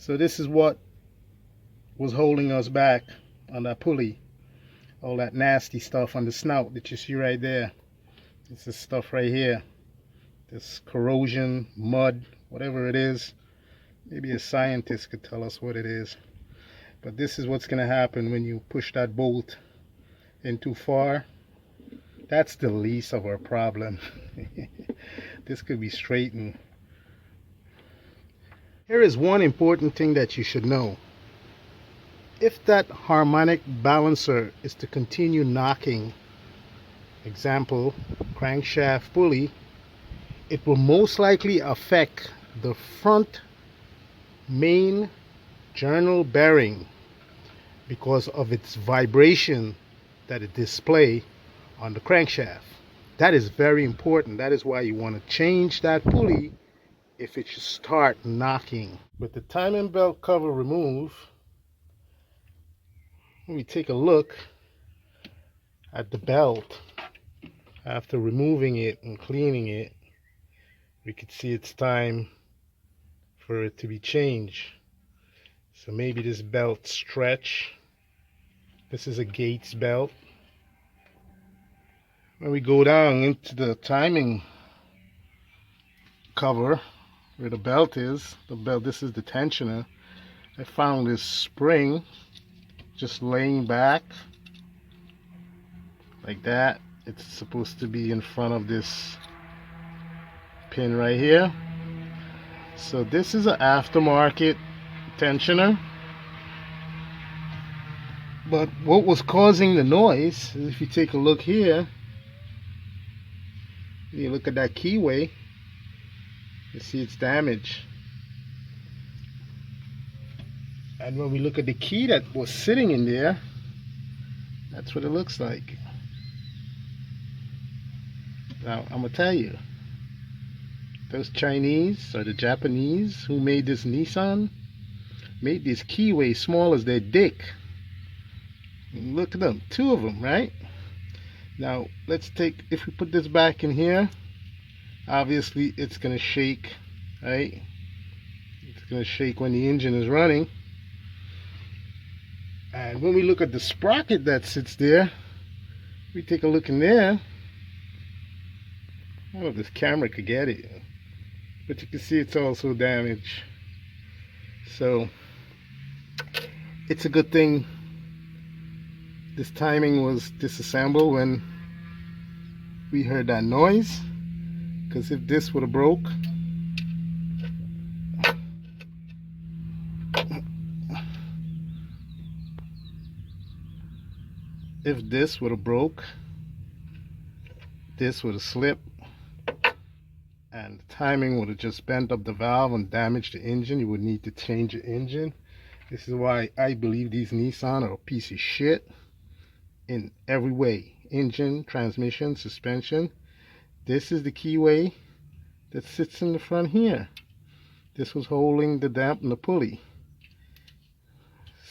So this is what was holding us back on that pulley. All that nasty stuff on the snout that you see right there. This is stuff right here. This corrosion, mud, whatever it is. Maybe a scientist could tell us what it is. But this is what's going to happen when you push that bolt in too far. That's the least of our problem. This could be straightened. Here is one important thing that you should know. If that harmonic balancer is to continue knocking, example, crankshaft pulley, it will most likely affect the front main journal bearing because of its vibration that it displays on the crankshaft. That is very important. That is why you want to change that pulley if it should start knocking. With the timing belt cover removed, let me take a look at the belt. After removing it and cleaning it, we could see it's time for it to be changed. So maybe this belt stretch. This is a Gates belt. When we go down into the timing cover where the belt is, this is the tensioner. I found this spring just laying back like that. It's supposed to be in front of this pin right here. So this is an aftermarket tensioner. But what was causing the noise is, if you take a look here, you look at that keyway, you see it's damaged. And when we look at the key that was sitting in there, that's what it looks like. Now, I'm going to tell you, those Chinese or the Japanese who made this Nissan made this keyway small as their dick. Look at them, two of them, right? Now, let's take, if we put this back in here, obviously it's going to shake, right? It's going to shake when the engine is running. And when we look at the sprocket that sits there, we take a look in there. I don't know if this camera could get it, but you can see it's also damaged. So it's a good thing this timing was disassembled when we heard that noise, because if this would have broke, this would have slipped, and the timing would have just bent up the valve and damaged the engine. You would need to change the engine. This is why I believe these Nissan are a piece of shit in every way. Engine, transmission, suspension. This is the keyway that sits in the front here. This was holding the dampener pulley.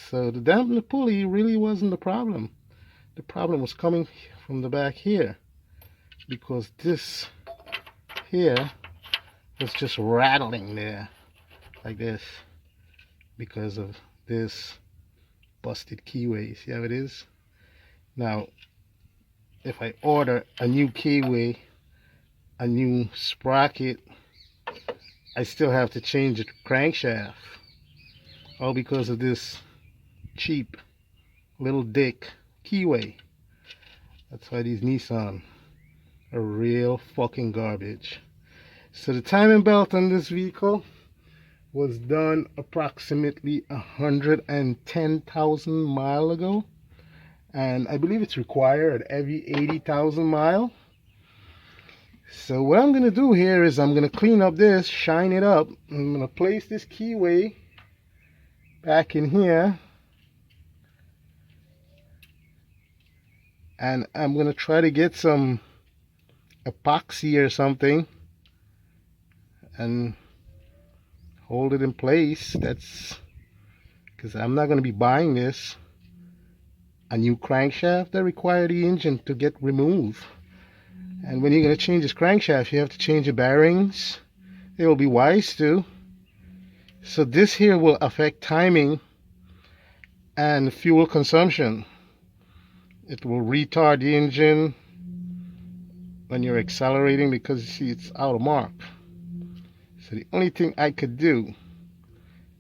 So the dampener pulley really wasn't the problem. The problem was coming from the back here, because this here was just rattling there like this because of this busted keyway. See how it is? Now, if I order a new keyway, a new sprocket, I still have to change the crankshaft, all because of this cheap little dick keyway. That's why these Nissan are real fucking garbage. So the timing belt on this vehicle was done approximately 110,000 miles ago, and I believe it's required at every 80,000 miles. So what I'm going to do here is I'm going to clean up this, shine it up. I'm going to place this keyway back in here, and I'm going to try to get some epoxy or something and hold it in place. That's because I'm not going to be buying this a new crankshaft that requires the engine to get removed. And when you're going to change this crankshaft, you have to change the bearings. It will be wise to, So this here will affect timing and fuel consumption. It will retard the engine when you're accelerating because you see it's out of mark. So the only thing I could do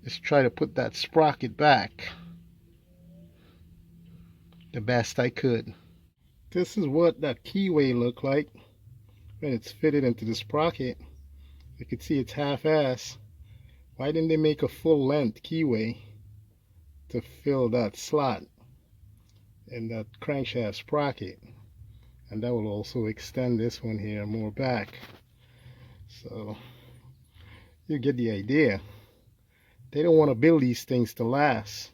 is try to put that sprocket back the best I could. This is what that keyway looked like when it's fitted into the sprocket. You can see it's half-ass. Why didn't they make a full-length keyway to fill that slot in that crankshaft sprocket? And that will also extend this one here more back. So you get the idea. They don't want to build these things to last.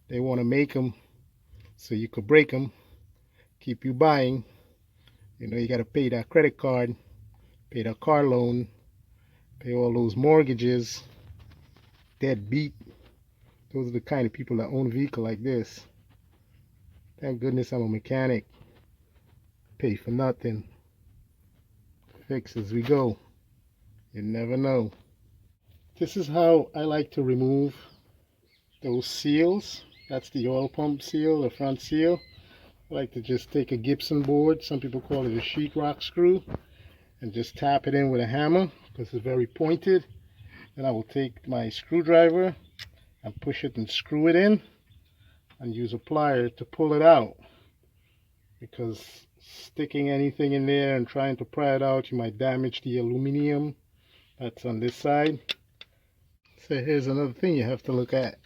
They want to make them so you could break them, keep you buying. You know, you got to pay that credit card, pay that car loan, pay all those mortgages, deadbeat. Those are the kind of people that own a vehicle like this. Thank goodness I'm a mechanic. Pay for nothing. Fix as we go. You never know. This is how I like to remove those seals. That's the oil pump seal, the front seal. I like to just take a Gibson board, some people call it a sheetrock screw, and just tap it in with a hammer because it's very pointed. Then I will take my screwdriver and push it and screw it in and use a plier to pull it out, because sticking anything in there and trying to pry it out, you might damage the aluminum that's on this side. So here's another thing you have to look at.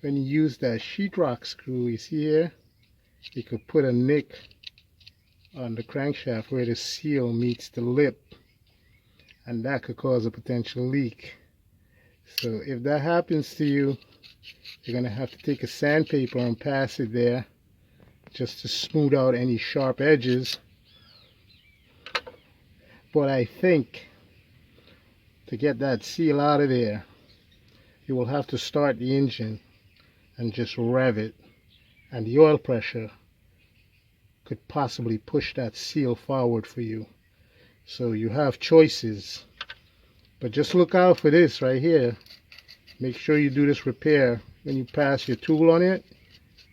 When you use that sheetrock screw, you see here, you could put a nick on the crankshaft where the seal meets the lip, and that could cause a potential leak. So if that happens to you, you're going to have to take a sandpaper and pass it there just to smooth out any sharp edges. But I think to get that seal out of there, you will have to start the engine and just rev it, and the oil pressure could possibly push that seal forward for you. So you have choices, but just look out for this right here. Make sure you do this repair when you pass your tool on it.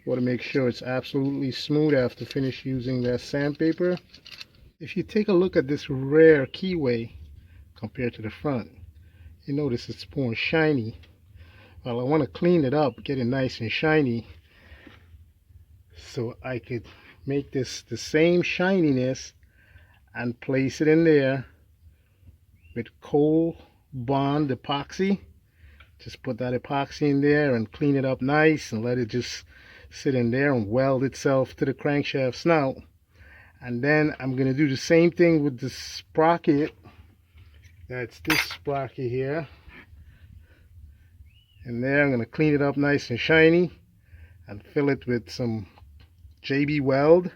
You want to make sure it's absolutely smooth after finish using that sandpaper. If you take a look at this rear keyway compared to the front, you notice it's more shiny. Well, I want to clean it up, get it nice and shiny, so I could make this the same shininess and place it in there with cold bond epoxy. Just put that epoxy in there and clean it up nice and let it just sit in there and weld itself to the crankshaft snout. And then I'm going to do the same thing with the sprocket. That's this sprocket here. And there I'm going to clean it up nice and shiny and fill it with some JB Weld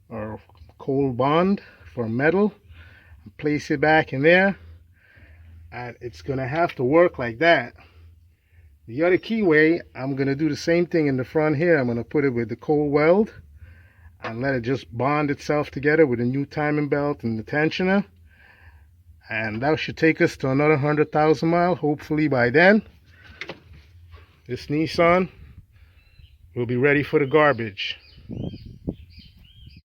or cold bond for metal, and place it back in there, and it's going to have to work like that. The other keyway, I'm going to do the same thing in the front here. I'm going to put it with the cold weld and let it just bond itself together with a new timing belt and the tensioner, and that should take us to another 100,000 miles hopefully by then. This Nissan will be ready for the garbage.